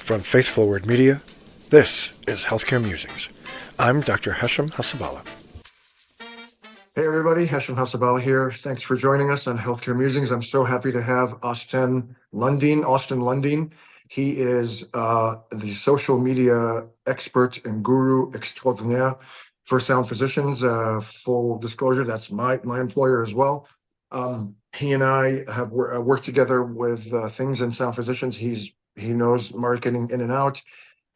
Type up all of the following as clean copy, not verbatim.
From Faithful Word Media, this is Healthcare Musings. I'm Dr. Hesham Hasabala. Hey everybody, Hesham Hasabala here. Thanks for joining us on Healthcare Musings. I'm so happy to have Austan Lundeen. He is the social media expert and guru extraordinaire for Sound Physicians. Full disclosure, that's my employer as well. He and I have worked together with things in Sound Physicians. He knows marketing in and out,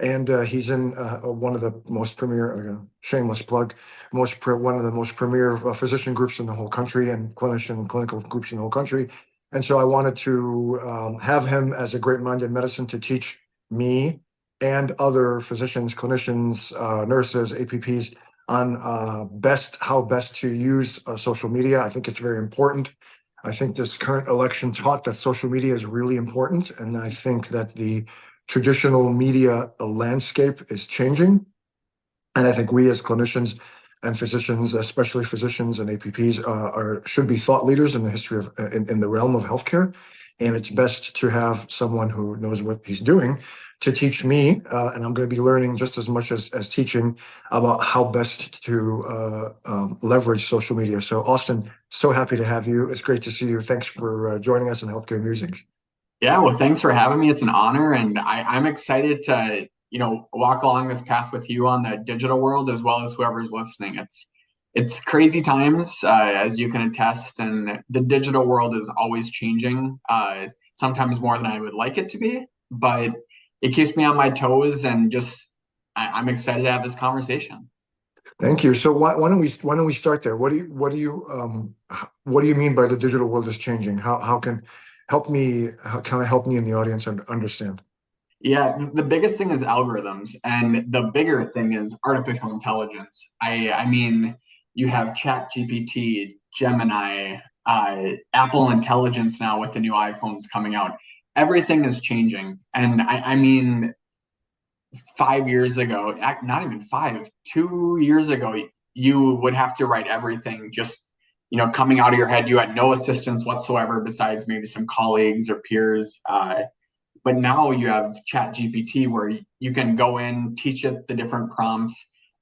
and he's in one of the most premier, shameless plug, one of the most premier physician groups in the whole country and clinical groups in the whole country. And so I wanted to have him as a great mind in medicine to teach me and other physicians, clinicians, nurses, APPs on how best to use social media. I think it's very important. I think this current election taught that social media is really important, and I think that the traditional media landscape is changing. And I think we as clinicians and physicians, especially physicians and APPs, should be thought leaders in the history of in the realm of healthcare. And it's best to have someone who knows what he's doing to teach me, and I'm going to be learning just as much as teaching about how best to leverage social media. So Austan, so happy to have you. It's great to see you. Thanks for joining us in Healthcare Musings. Yeah, well, thanks for having me. It's an honor, and I'm excited to, walk along this path with you on the digital world as well as whoever's listening. It's crazy times, as you can attest, and the digital world is always changing, sometimes more than I would like it to be, but it keeps me on my toes, and I'm excited to have this conversation. Thank you. So why don't we start there? What do you mean by the digital world is changing? How can help me in the audience understand? Yeah, the biggest thing is algorithms, and the bigger thing is artificial intelligence. I mean, you have Chat GPT, Gemini, Apple Intelligence now with the new iPhones coming out. Everything is changing, and I mean, 5 years ago, not even 2 years ago, you would have to write everything just, coming out of your head. You had no assistance whatsoever besides maybe some colleagues or peers. But now you have Chat GPT where you can go in, teach it the different prompts,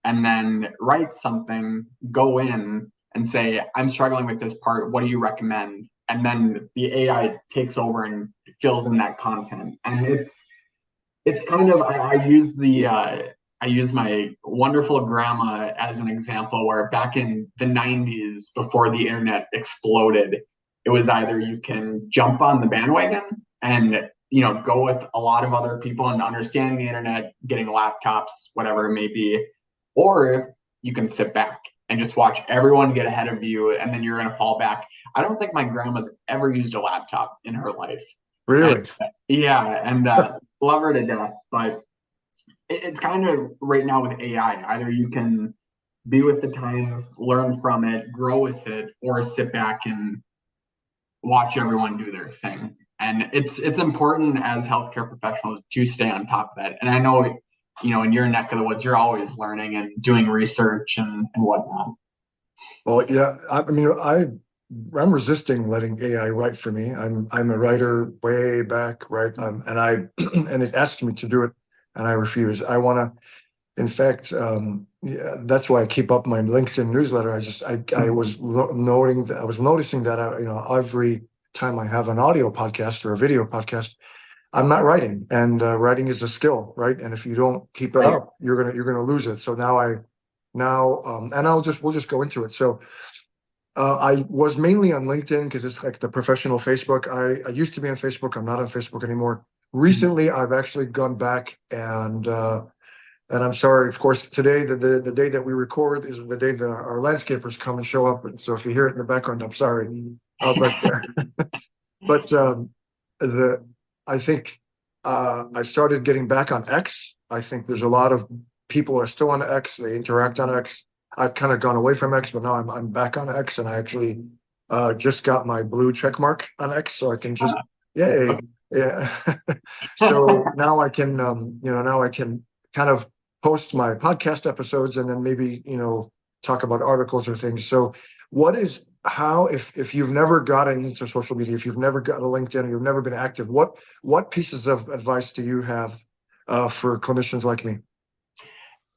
and then write something, go in and say, I'm struggling with this part. What do you recommend? And then the AI takes over and fills in that content. And it's kind of, I use my wonderful grandma as an example, where back in the 90s, before the internet exploded, it was either you can jump on the bandwagon and go with a lot of other people and understanding the internet, getting laptops, whatever it may be, or you can sit back and just watch everyone get ahead of you, and then you're going to fall back. I don't think my grandma's ever used a laptop in her life. Really? And love her to death, but it's kind of right now with AI. Either you can be with the times, learn from it, grow with it, or sit back and watch everyone do their thing. And it's important as healthcare professionals to stay on top of that. And I know, in your neck of the woods, you're always learning and doing research and whatnot. Well, yeah, I'm resisting letting AI write for me. I'm a writer way back, right? And it asks me to do it, and I refuse. I want to. In fact, yeah, that's why I keep up my LinkedIn newsletter. I was noticing that every time I have an audio podcast or a video podcast, I'm not writing, and writing is a skill, right? And if you don't keep it up, you're gonna lose it. So we'll just go into it. So I was mainly on LinkedIn because it's like the professional Facebook. I used to be on Facebook. I'm not on Facebook anymore. Recently, I've actually gone back and I'm sorry, of course, today, the day that we record is the day that our landscapers come and show up. And so if you hear it in the background, I'm sorry. But I think I started getting back on X. I think there's a lot of people are still on X. They interact on X. I've kind of gone away from X, but now I'm back on X, and I actually just got my blue check mark on X, so I can just yay, yeah. So now I can kind of post my podcast episodes, and then maybe talk about articles or things. So if you've never gotten into social media, if you've never got a LinkedIn, or you've never been active, what pieces of advice do you have for clinicians like me?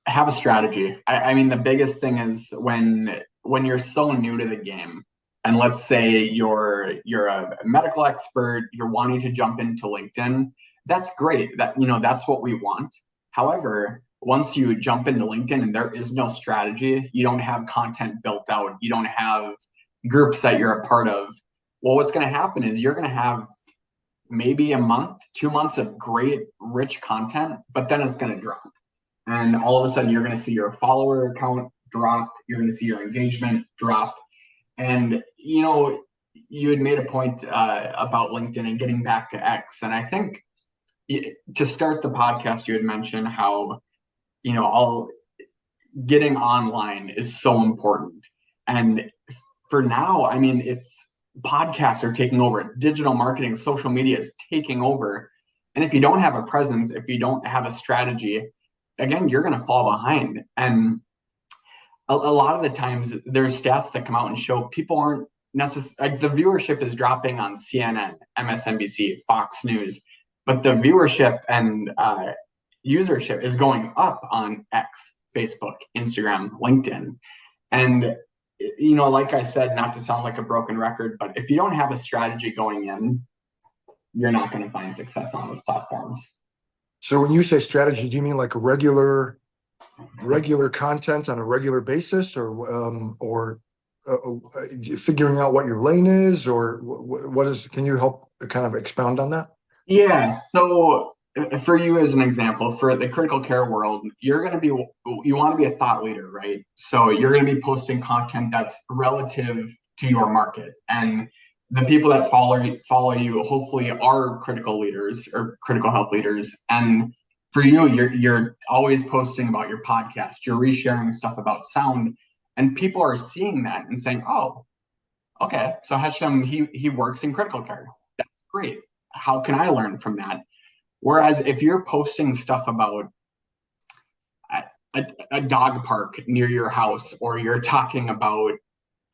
Have a strategy. I mean, the biggest thing is when you're so new to the game, and let's say you're a medical expert, you're wanting to jump into LinkedIn. That's great. That's what we want. However, once you jump into LinkedIn and there is no strategy, you don't have content built out, you don't have groups that you're a part of. Well, what's going to happen is you're going to have maybe a month, 2 months of great, rich content, but then it's going to drop. And all of a sudden, you're going to see your follower count drop. You're going to see your engagement drop. And, you had made a point about LinkedIn and getting back to X. And I think to start the podcast, you had mentioned how, all getting online is so important. And for now, I mean, podcasts are taking over, digital marketing, social media is taking over. And if you don't have a presence, if you don't have a strategy, again, you're going to fall behind. And a lot of the times there's stats that come out and show people aren't necessarily, like, the viewership is dropping on CNN, MSNBC, Fox News, but the viewership and usership is going up on X, Facebook, Instagram, LinkedIn. And, like I said, not to sound like a broken record, but if you don't have a strategy going in, you're not going to find success on those platforms. So when you say strategy, do you mean like regular content on a regular basis, or figuring out what your lane is, or what is? Can you help kind of expound on that? Yeah. So for you, as an example, for the critical care world, you want to be a thought leader, right? So you're going to be posting content that's relative to your market, and the people that follow you hopefully are critical leaders or critical health leaders. And for you, you're always posting about your podcast, you're resharing stuff about sound, and people are seeing that and saying, oh, okay, so Hesham, he works in critical care. That's great. How can I learn from that? Whereas if you're posting stuff about a dog park near your house, or you're talking about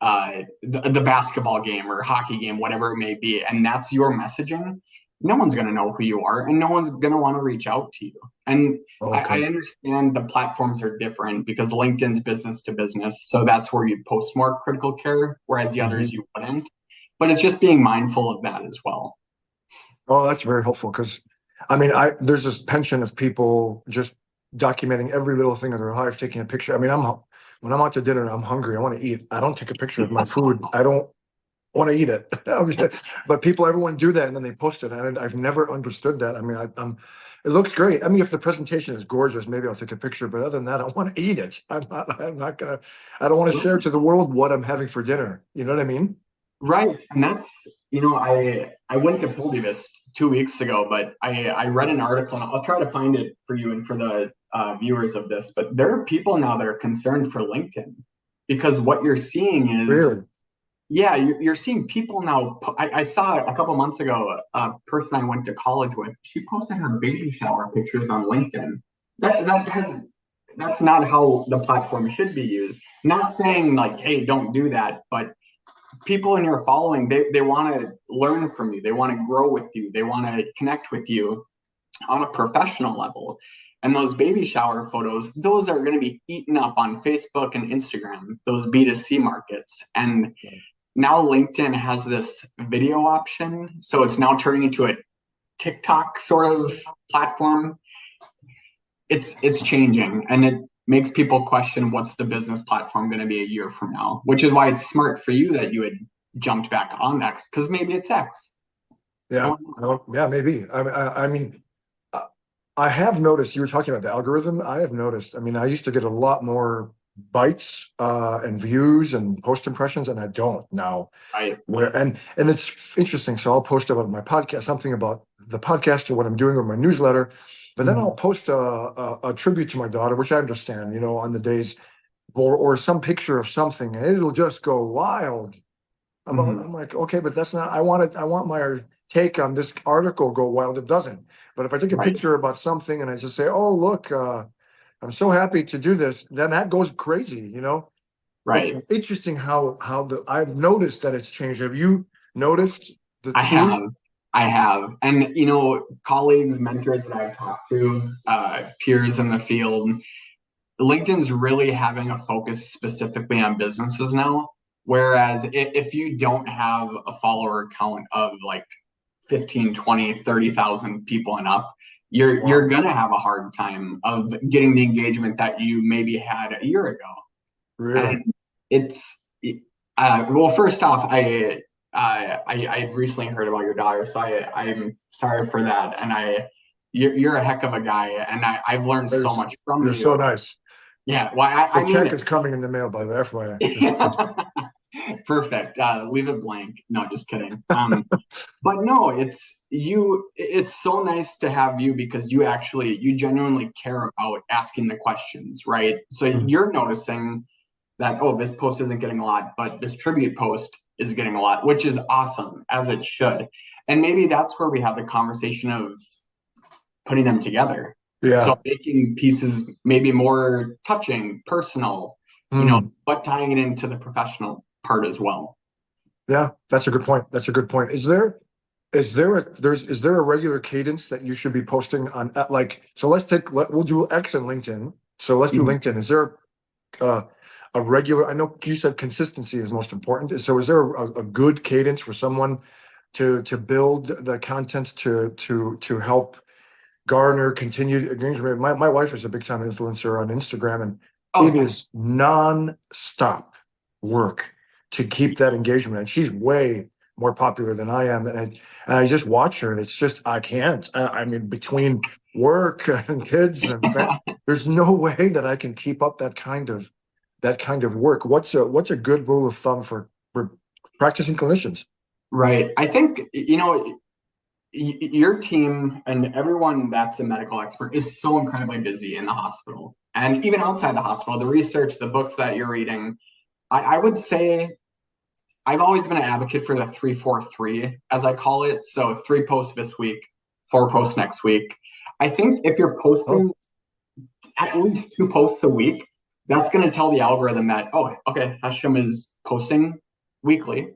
the basketball game or hockey game, whatever it may be, and that's your messaging, no one's going to know who you are, and no one's going to want to reach out to you. And I understand the platforms are different because LinkedIn's business to business, so that's where you post more critical care, whereas the others you wouldn't. But it's just being mindful of that as well. Oh, that's very helpful, because I mean, there's this penchant of people just documenting every little thing of their life, taking a picture. I mean, when I'm out to dinner and I'm hungry, I want to eat. I don't take a picture of my food. I don't want to eat it. But everyone do that, and then they post it. And I've never understood that. I mean, it looks great. I mean, if the presentation is gorgeous, maybe I'll take a picture. But other than that, I want to eat it. I don't want to share to the world what I'm having for dinner. You know what I mean? Right. And that's, I wouldn't have told you this 2 weeks ago, but I read an article, and I'll try to find it for you and for the viewers of this, but there are people now that are concerned for LinkedIn, because what you're seeing is, really, yeah, you're seeing people now. I saw a couple months ago, a person I went to college with, she posted her baby shower pictures on LinkedIn. That's not how the platform should be used. Not saying like, hey, don't do that, but people in your following, they want to learn from you, they want to grow with you, they want to connect with you on a professional level. And those baby shower photos, those are going to be eaten up on Facebook and Instagram, those B2C markets. And now LinkedIn has this video option, so it's now turning into a TikTok sort of platform. It's changing, and it makes people question, what's the business platform going to be a year from now? Which is why it's smart for you that you had jumped back on X, because maybe it's X. Yeah, yeah, maybe. I mean, I have noticed, you were talking about the algorithm. I have noticed, I mean, I used to get a lot more bites and views and post impressions, and I don't now. Right. And it's interesting. So I'll post about my podcast, something about the podcast or what I'm doing, or my newsletter, but then I'll post a tribute to my daughter, which I understand, on the days, or some picture of something, and it'll just go wild. I'm like, okay, but that's not. I want my take on this article go wild. It doesn't. But if I take a picture about something and I just say, oh, look, I'm so happy to do this, then that goes crazy, Right. It's interesting how I've noticed that it's changed. Have you noticed I have. I have. And, colleagues, mentors that I've talked to, peers in the field, LinkedIn's really having a focus specifically on businesses now. Whereas if you don't have a follower count of like 15, 20, 30,000 people and up, you're going to have a hard time of getting the engagement that you maybe had a year ago. Really? And it's, well, first off, I recently heard about your daughter, so I'm sorry for that. And you're a heck of a guy, and I've learned so much from You're so you. nice. Yeah, well, The I mean check it. is coming in the mail, by the FYI. Perfect. Leave it blank. No, just kidding. But no, it's you. It's so nice to have you because you genuinely care about asking the questions, right? So you're noticing that, oh, this post isn't getting a lot, but this tribute post is getting a lot, which is awesome, as it should. And maybe that's where we have the conversation of putting them together. Yeah. So making pieces maybe more touching, personal, but tying it into the professional part as well. Yeah, that's a good point. That's a good point. Is there a regular cadence that you should be posting on so we'll do X and LinkedIn. So let's do LinkedIn. Is there a regular, I know you said consistency is most important. So is there a good cadence for someone to build the content to help garner continued engagement? My wife is a big time influencer on Instagram, and it is non-stop work to keep that engagement. And she's way more popular than I am. And I just watch her, and it's just, I can't. I mean, between work and kids and there's no way that I can keep up that kind of work. What's a good rule of thumb for practicing clinicians? Right. I think, your team and everyone that's a medical expert is so incredibly busy in the hospital and even outside the hospital. The research, the books that you're reading, I would say I've always been an advocate for the 3-4-3, as I call it. So 3 posts this week, 4 posts next week. I think if you're posting at least 2 posts a week, that's going to tell the algorithm that, oh, okay, Hashem is posting weekly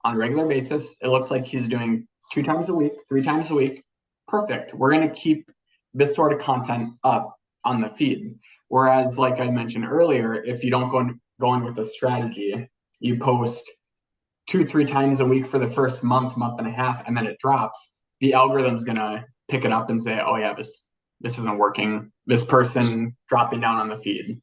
on a regular basis. It looks like he's doing 2 times a week, 3 times a week. Perfect. We're going to keep this sort of content up on the feed. Whereas, like I mentioned earlier, if you don't go in with a strategy, you post 2-3 times a week for the first month and a half, and then it drops, the algorithm's going to pick it up and say, oh yeah, this isn't working. This person dropping down on the feed.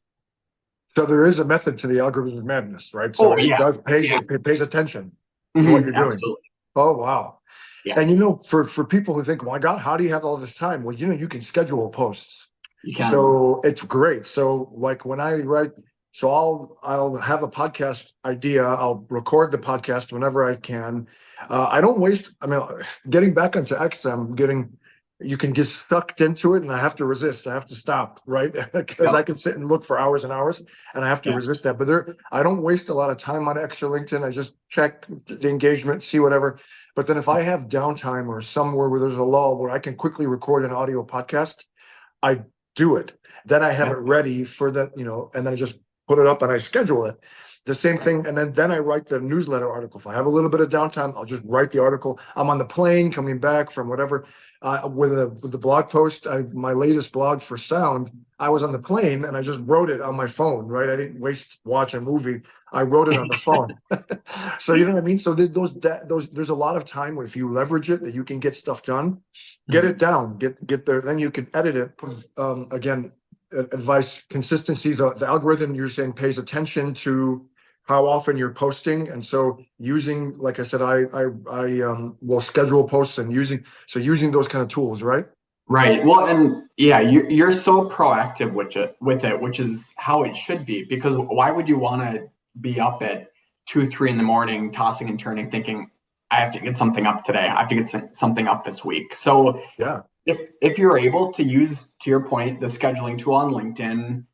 So there is a method to the algorithm madness, right? So it does it pays attention to what you're doing. Absolutely. Oh, wow. Yeah. And for people who think, my God, how do you have all this time? Well, you can schedule posts. You can. So it's great. So like when I write, so I'll have a podcast idea. I'll record the podcast whenever I can. I don't waste. I mean, getting back onto X, you can get sucked into it, and I have to resist. I have to stop, right? Because I can sit and look for hours and hours, and I have to resist that. But I don't waste a lot of time on X or LinkedIn. I just check the engagement, see whatever. But then if I have downtime or somewhere where there's a lull where I can quickly record an audio podcast, I do it. Then I have it ready for that, and then I just put it up and I schedule it. The same thing, and then I write the newsletter article. If I have a little bit of downtime, I'll just write the article. I'm on the plane coming back from whatever. With the blog post, my latest blog for sound, I was on the plane and I just wrote it on my phone, right? I didn't watch a movie. I wrote it on the phone. So you know what I mean? So there's a lot of time where if you leverage it, that you can get stuff done, get it down, get there, then you can edit it. Again, advice, consistency. The algorithm you're saying pays attention to how often you're posting, and so using, like I said, I will schedule posts and using those kind of tools, right? Right. Well, and yeah, you're so proactive with it, which is how it should be. Because why would you want to be up at 2-3 in the morning, tossing and turning, thinking, I have to get something up today. I have to get something up this week. So yeah, if you're able to use, to your point, the scheduling tool on LinkedIn,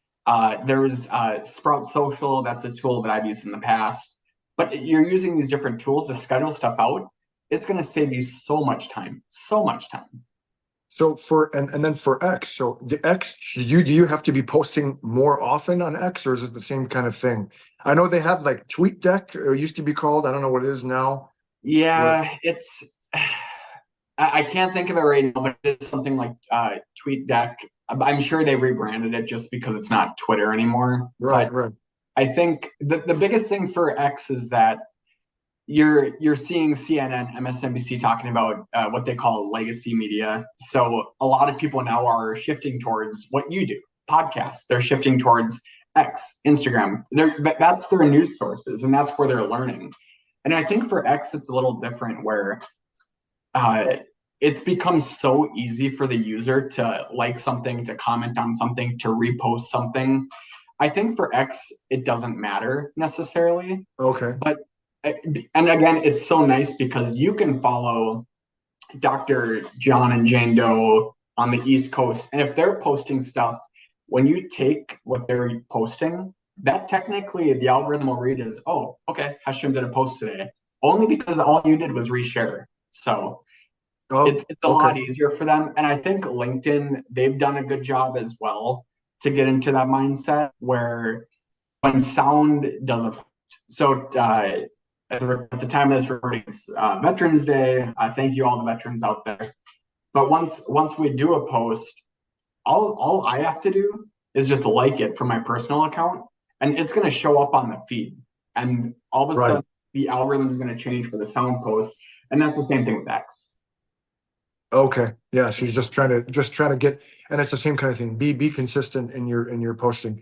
there's Sprout Social. That's a tool that I've used in the past. But you're using these different tools to schedule stuff out. It's going to save you so much time, so much time. So and then for X, so the X, do you have to be posting more often on X, or is it the same kind of thing? I know they have like TweetDeck, or it used to be called. I don't know what it is now. Yeah, I can't think of it right now, but it's something like TweetDeck. I'm sure they rebranded it just because it's not Twitter anymore. Right, But right. I think the biggest thing for X is that you're seeing CNN, MSNBC talking about what they call legacy media. So a lot of people now are shifting towards what you do, podcasts. They're shifting towards X, Instagram. That's their news sources, and that's where they're learning. And I think for X, it's a little different where uh, it's become so easy for the user to like something, to comment on something, to repost something. I think for X, it doesn't matter necessarily, Okay. but and again, it's so nice because you can follow Dr. John and Jane Doe on the East Coast, and if they're posting stuff, when you take what they're posting, that technically the algorithm will read as, oh, okay, Hashem did a post today, only because all you did was reshare. So Oh, it's a okay. lot easier for them. And I think LinkedIn, they've done a good job as well to get into that mindset where when sound does a so at the time of this recording, it's Veterans Day. Thank you all the veterans out there. But once we do a post, all I have to do is just like it from my personal account, and it's going to show up on the feed. And all of a Right. sudden, the algorithm is going to change for the sound post, and that's the same thing with X. Okay. Yeah. She's just trying to get, and it's the same kind of thing. Be consistent in your posting.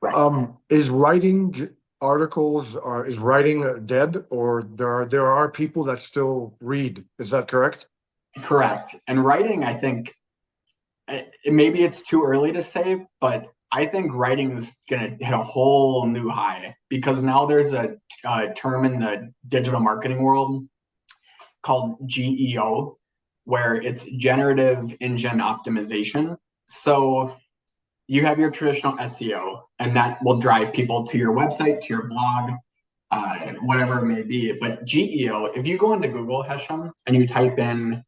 Right. Is writing articles or is writing dead, or there are people that still read? Is that correct? Correct. And writing, I think maybe it's too early to say, but I think writing is going to hit a whole new high because now there's a term in the digital marketing world called GEO, where it's generative engine optimization. So you have your traditional SEO, and that will drive people to your website, to your blog, whatever it may be. But GEO, if you go into Google, Hesham, and you type in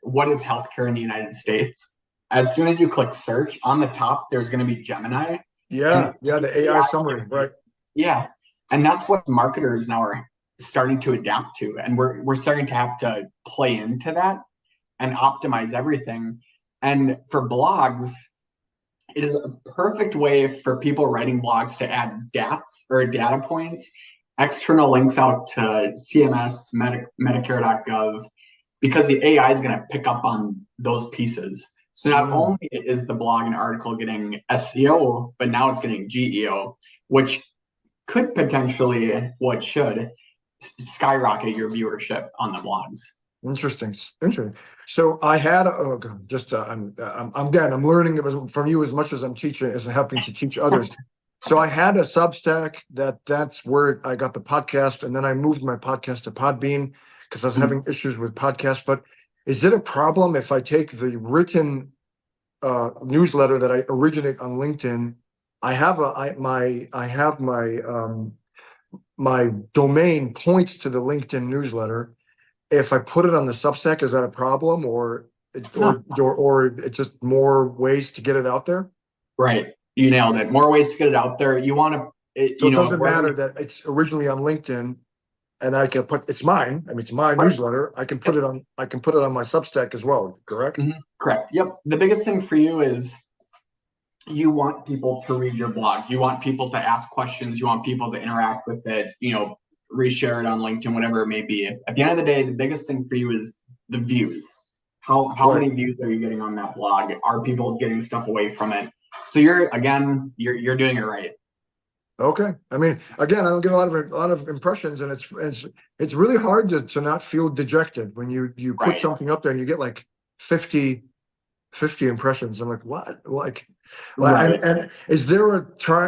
what is healthcare in the United States, as soon as you click search on the top, there's going to be Gemini. Yeah. And Yeah. The AI AI summary. gives you, Right. yeah. And that's what marketers now are starting to adapt to. And we're starting to have to play into that and optimize everything. And for blogs, it is a perfect way for people writing blogs to add DATs or data points, external links out to CMS, Medicare.gov, because the AI is going to pick up on those pieces. So not Mm. only is the blog and article getting SEO, but now it's getting GEO, which could potentially, what should, skyrocket your viewership on the blogs. Interesting. Interesting. So I had just I'm again I'm learning from you as much as I'm teaching as helping to teach others. So I had a Substack that's where I got the podcast, and then I moved my podcast to Podbean because I was having issues with podcasts. But is it a problem if I take the written newsletter that I originate on LinkedIn? I have my domain points to the LinkedIn newsletter. If I put it on the Substack, is that a problem, or No, it's just more ways to get it out there? right. You nailed it. More ways to get it out there. You want to, So it doesn't wherever. matter that it's originally on LinkedIn, and I can put it's mine. I mean, it's my Right. newsletter. Yep. I can put it on my Substack as well. Correct? Correct. Yep. The biggest thing for you is you want people to read your blog. You want people to ask questions. You want people to interact with it, reshare it on LinkedIn, whatever it may be. At the end of the day, the biggest thing for you is the views. How Right. many views are you getting on that blog? Are people getting stuff away from it? So you're doing it right. Okay. I mean, again, I don't get a lot of impressions, and it's really hard to not feel dejected when you put Right. something up there and you get like 50 impressions. I'm like, what? Right. And is there a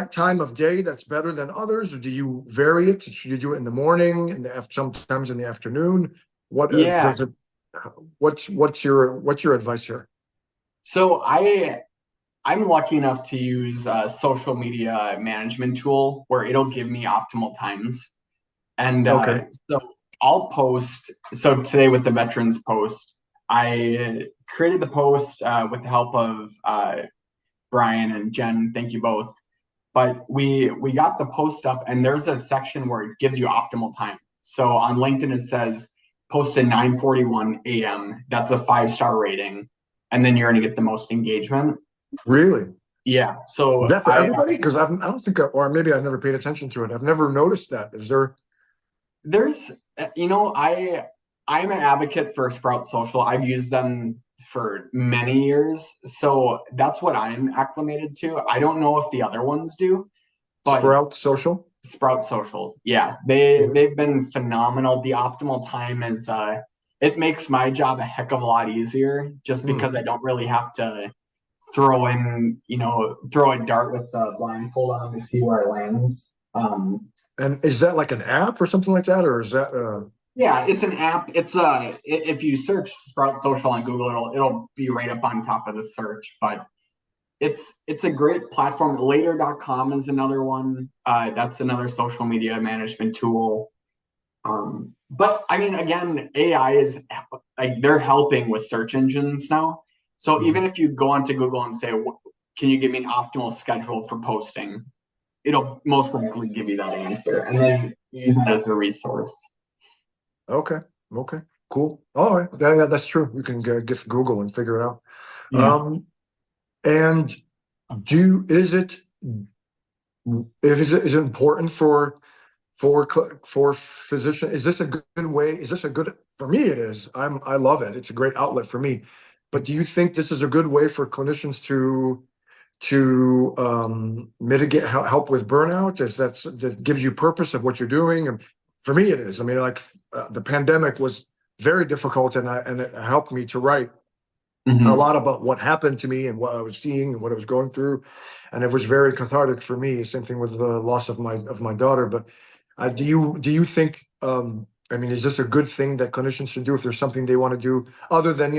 time of day that's better than others, or do you vary it? Should you do it in the morning, sometimes in the afternoon? What Yeah. does it? What's your advice here? So I'm lucky enough to use a social media management tool where it'll give me optimal times. And Okay. so I'll post. So today with the veterans post, I created the post with the help of Brian and Jen. Thank you both. But we got the post up, and there's a section where it gives you optimal time. So on LinkedIn, it says post at 9:41 a.m. That's a 5-star rating, and then you're going to get the most engagement. Really? Yeah. So Is that for everybody? Because I don't think, or maybe I've never paid attention to it. I've never noticed that. Is there? There's, I'm an advocate for Sprout Social. I've used them for many years, so that's what I'm acclimated to. I don't know if the other ones do, but Sprout Social? Sprout Social, yeah, they've been phenomenal. The optimal time is it makes my job a heck of a lot easier just because I don't really have to throw a dart with the blindfold on to see where it lands. And is that like an app or something like that, or is that Yeah, it's an app. It's if you search Sprout Social on Google, it'll be right up on top of the search. But it's a great platform. Later.com is another one. That's another social media management tool. But I mean, again, AI is like they're helping with search engines now. So even if you go onto Google and say, "Can you give me an optimal schedule for posting?" It'll most likely give you that answer, and then use it as a resource. Okay. Okay. Cool. All right. That's true. You can get Google and figure it out. Yeah. And is it important for physician? Is this a good way? Is this a good, for me it is. I love it. It's a great outlet for me. But do you think this is a good way for clinicians to mitigate, help with burnout? That gives you purpose of what you're doing? And for me it is. I mean, like the pandemic was very difficult, and it helped me to write a lot about what happened to me and what I was seeing and what I was going through, and it was very cathartic for me. Same thing with the loss of my daughter. But do you think? I mean, is this a good thing that clinicians should do if there's something they want to do other than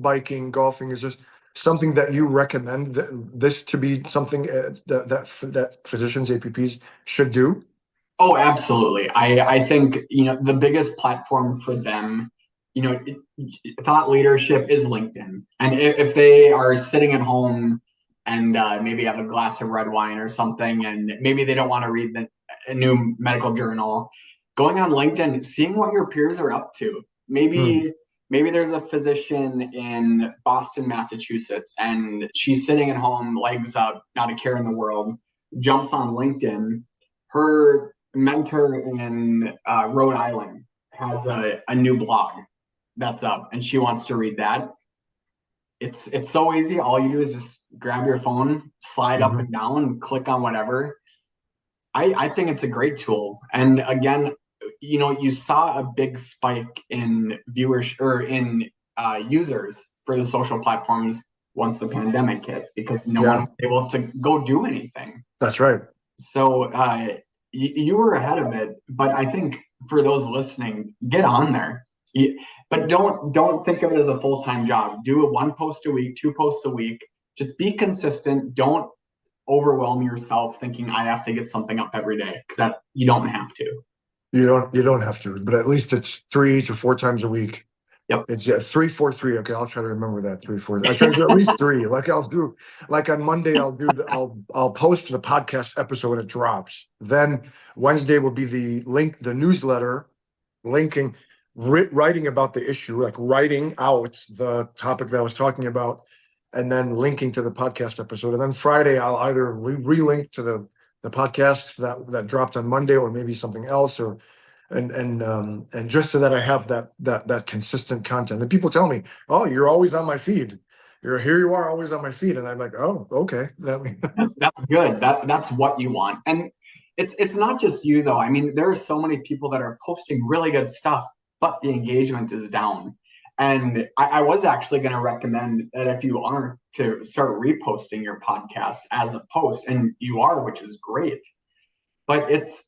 biking, golfing? Is this something that you recommend this to be something that physicians, APPs should do? Oh, absolutely. I think, the biggest platform for them, thought leadership is LinkedIn. And if they are sitting at home and maybe have a glass of red wine or something, and maybe they don't want to read a new medical journal, going on LinkedIn, seeing what your peers are up to. Maybe there's a physician in Boston, Massachusetts, and she's sitting at home, legs up, not a care in the world, jumps on LinkedIn. Her mentor in Rhode Island has a new blog that's up, and she wants to read that. It's so easy. All you do is just grab your phone, slide up and down, click on whatever. I think it's a great tool. And again, you saw a big spike in viewers or in users for the social platforms once the pandemic hit because no one was able to go do anything. That's right. So you were ahead of it, but I think for those listening, get on there. But don't think of it as a full-time job. Do a 1 post a week, 2 posts a week. Just be consistent. Don't overwhelm yourself thinking I have to get something up every day because you don't have to. You don't have to, but at least it's 3 to 4 times a week. Yep. It's 3, 4, 3. Okay, I'll try to remember that 3, 4. I try to do at least 3. Like on Monday, I'll post the podcast episode when it drops. Then Wednesday will be the newsletter, writing about the issue, like writing out the topic that I was talking about, and then linking to the podcast episode. And then Friday, I'll either relink to the podcast that dropped on Monday, or maybe something else, and just so that I have that consistent content. And people tell me, "Oh, you're always on my feed. You are always on my feed," and I'm like, "Oh, okay." That's good. That's what you want. And it's not just you though. I mean, there are so many people that are posting really good stuff, but the engagement is down. And I was actually going to recommend that if you aren't, to start reposting your podcast as a post, and you are, which is great. But it's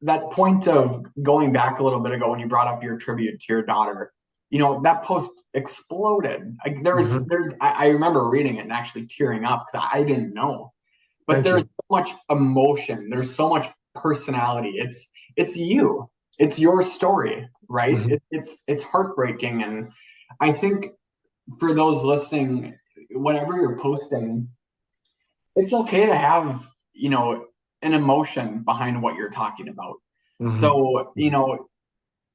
that point of going back a little bit ago when you brought up your tribute to your daughter. That post exploded. Like I remember reading it and actually tearing up because I didn't know. But there's so much emotion. There's so much personality. It's you. It's your story, right? It's heartbreaking, and I think for those listening, whatever you're posting, it's okay to have an emotion behind what you're talking about. So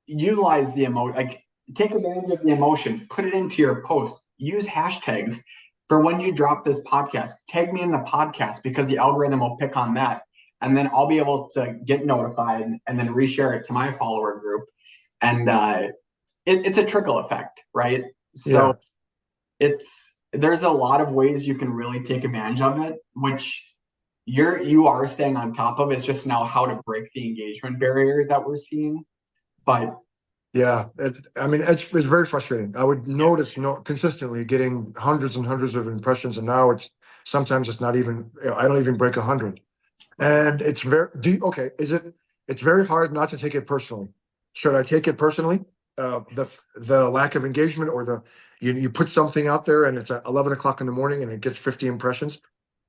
utilize the emotion, like take advantage of the emotion, put it into your post, use hashtags for when you drop this podcast, tag me in the podcast because the algorithm will pick on that. And then I'll be able to get notified and then reshare it to my follower group. And it's a trickle effect, right? Yeah. So there's a lot of ways you can really take advantage of it, which you are staying on top of. It's just now how to break the engagement barrier that we're seeing. But Yeah, I mean, it's very frustrating. I would notice, consistently getting hundreds and hundreds of impressions, and now sometimes it's not even, I don't even break 100. And it's okay, it's very hard not to take it personally. Should I take it personally? The lack of engagement, or you put something out there and it's at 11 o'clock in the morning and it gets 50 impressions.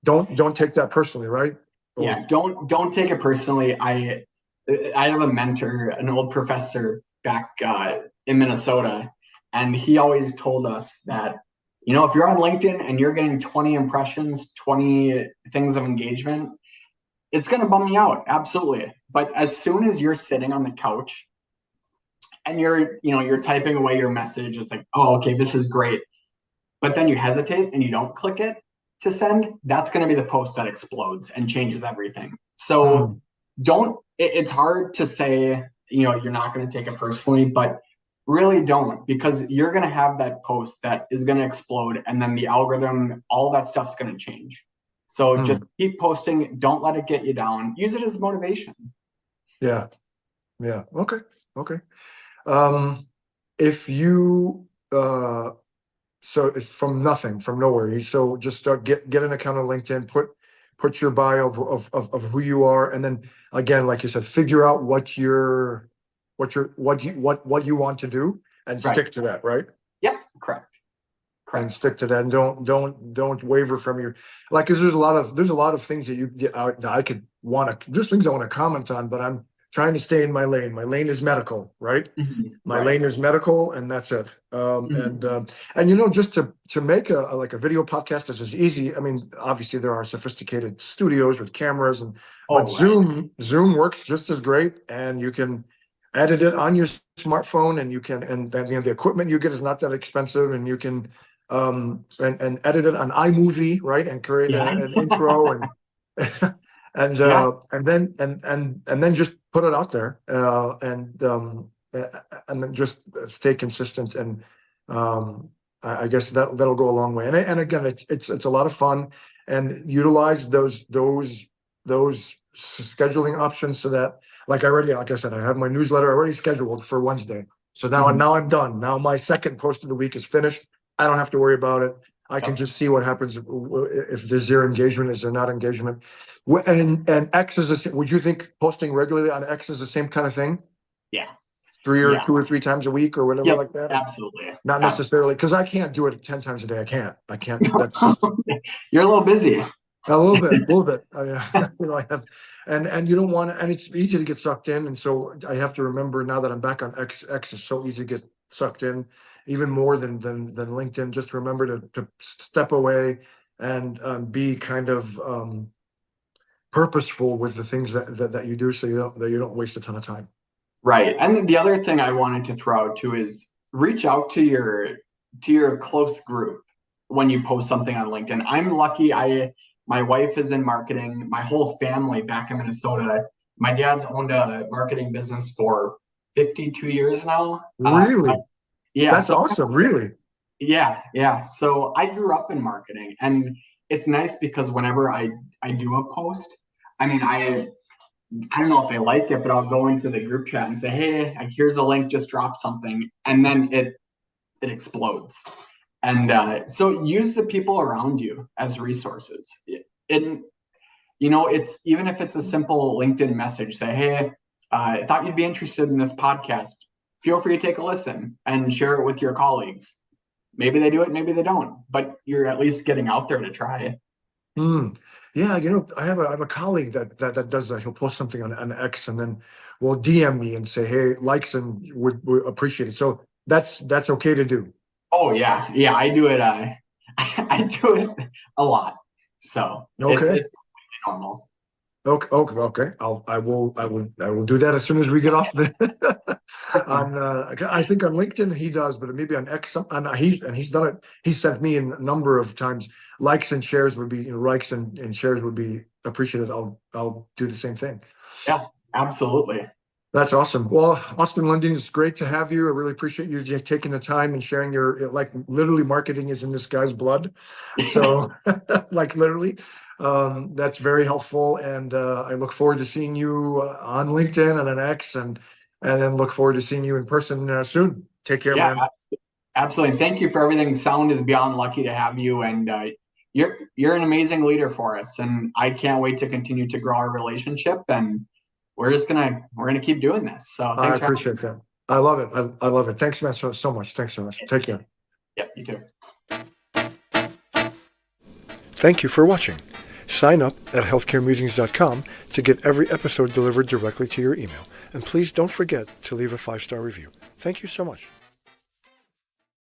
Don't take that personally, right? Yeah, don't take it personally. I have a mentor, an old professor back in Minnesota, and he always told us that, if you're on LinkedIn and you're getting 20 impressions, 20 things of engagement, it's going to bum me out, absolutely. But as soon as you're sitting on the couch and you're typing away your message, it's like, oh, okay, this is great. But then you hesitate and you don't click it to send, that's going to be the post that explodes and changes everything. So it's hard to say, you're not going to take it personally, but really don't, because you're going to have that post that is going to explode, and then the algorithm, all that stuff's going to change. So just keep posting. Don't let it get you down. Use it as motivation. Yeah. Yeah. Okay. If you so it's from nothing, from nowhere, so just start get an account on LinkedIn, put your bio of who you are, and then again, like you said, figure out what you want to do, and stick to that, right? Yep, correct. And stick to that, and don't waver from your, like, because there's a lot of things that I could want to, there's things I want to comment on, but I'm trying to stay in my lane. My lane is medical, right? My lane is medical, and that's it. And just to make a video podcast is easy. I mean, obviously there are sophisticated studios with cameras, but Zoom works just as great, and you can edit it on your smartphone, and the equipment you get is not that expensive, and you can and edit it on iMovie, right? And create an intro and and then just put it out there, and then just stay consistent, and I guess that'll go a long way. And again, it's a lot of fun, and utilize those scheduling options, so that, like I said, I have my newsletter already scheduled for Wednesday. So now I'm done. Now my second post of the week is finished. I don't have to worry about it. I can just see what happens if there's zero engagement, is there not engagement. And X would you think posting regularly on X is the same kind of thing? Yeah. 2 or 3 times a week or whatever, like that? Absolutely. Not necessarily, because I can't do it 10 times a day. I can't. That's just You're a little busy. A little bit. I have, and you don't want to, and it's easy to get sucked in. And so I have to remember, now that I'm back on X is so easy to get sucked in, even more than LinkedIn. Just remember to step away and be kind of purposeful with the things that you do, so you don't waste a ton of time. Right. And the other thing I wanted to throw out too is reach out to your close group when you post something on LinkedIn. I'm lucky. My wife is in marketing. My whole family back in Minnesota. My dad's owned a marketing business for 52 years now. Really? Yeah. That's awesome. Really? Yeah. So I grew up in marketing, and it's nice because whenever I do a post, I mean, I don't know if they like it, but I'll go into the group chat and say, hey, here's a link, just drop something. And then it explodes. And so use the people around you as resources. It's, even if it's a simple LinkedIn message, say, hey, I thought you'd be interested in this podcast. Feel free to take a listen and share it with your colleagues. Maybe they do it, maybe they don't, but you're at least getting out there to try it. Yeah, I have a colleague that does that. He'll post something on X, and then will DM me and say, hey, likes, and would appreciate it. So that's okay to do. Oh yeah. I do it. I do it a lot. So it's normal. Okay. I will do that as soon as we get off the I think on LinkedIn he does, but maybe on X, he's done it. He sent me a number of times. Likes and shares would be, likes and shares would be appreciated. I'll do the same thing. Yeah, absolutely. That's awesome. Well, Austan Lundeen, it's great to have you. I really appreciate you taking the time and sharing literally marketing is in this guy's blood. So like literally, that's very helpful. And I look forward to seeing you on LinkedIn and on X and then look forward to seeing you in person soon. Take care, Yeah, man. absolutely. Thank you for everything. Sound is beyond lucky to have you. And you're an amazing leader for us. And I can't wait to continue to grow our relationship. And we're gonna keep doing this. So I appreciate that. I love it. I love it. Thanks, man, so much. Thanks so much. Take care. Yep, you too. Thank you for watching. Sign up at healthcaremusings.com to get every episode delivered directly to your email. And please don't forget to leave a 5-star review. Thank you so much.